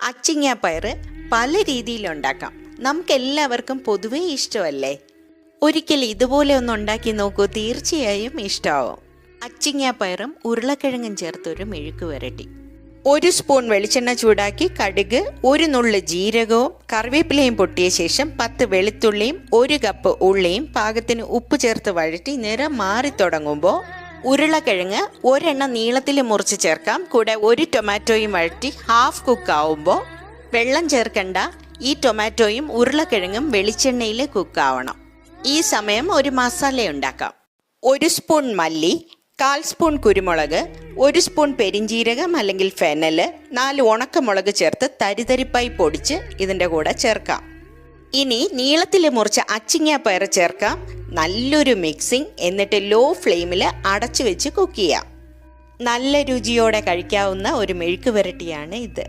അച്ചിങ്ങാപ്പയർ പല രീതിയിലുണ്ടാക്കാം. നമുക്കെല്ലാവർക്കും പൊതുവേ ഇഷ്ടമല്ലേ? ഒരിക്കൽ ഇതുപോലെ ഒന്ന് ഉണ്ടാക്കി നോക്കൂ, തീർച്ചയായും ഇഷ്ടമാവും. അച്ചിങ്ങാപ്പയറും ഉരുളക്കിഴങ്ങും ചേർത്തൊരു മെഴുക്ക് വരട്ടി. 1 സ്പൂൺ വെളിച്ചെണ്ണ ചൂടാക്കി കടുക്, 1 നുള്ള് ജീരകവും കറിവേപ്പിലയും പൊട്ടിയ ശേഷം 10 വെളുത്തുള്ളിയും 1 കപ്പ് ഉള്ളിയും പാകത്തിന് ഉപ്പ് ചേർത്ത് വഴറ്റി നിറം മാറി തുടങ്ങുമ്പോൾ ഉരുളക്കിഴങ്ങ് ഒരെണ്ണം നീളത്തിൽ മുറിച്ച് ചേർക്കാം. കൂടെ 1 ടൊമാറ്റോയും വഴറ്റി ഹാഫ് കുക്കാവുമ്പോൾ വെള്ളം ചേർക്കണ്ട. ഈ ടൊമാറ്റോയും ഉരുളക്കിഴങ്ങും വെളിച്ചെണ്ണയിൽ കുക്കാവണം. ഈ സമയം ഒരു മസാല ഉണ്ടാക്കാം. 1 സ്പൂൺ മല്ലി, 1/4 സ്പൂൺ കുരുമുളക്, 1 സ്പൂൺ പെരിഞ്ജീരകം അല്ലെങ്കിൽ ഫെനൽ, 4 ഉണക്കമുളക് ചേർത്ത് തരിതരിപ്പായി പൊടിച്ച് ഇതിൻ്റെ കൂടെ ചേർക്കാം. ഇനി നീളത്തിൽ മുറിച്ച അച്ചിങ്ങാപ്പയർ ചേർക്കാം. നല്ലൊരു മിക്സിങ്, എന്നിട്ട് ലോ ഫ്ലെയിമിൽ അടച്ചു വെച്ച് കുക്ക് ചെയ്യാം. നല്ല രുചിയോടെ കഴിക്കാവുന്ന ഒരു മെഴുക്ക് വരട്ടിയാണ് ഇത്.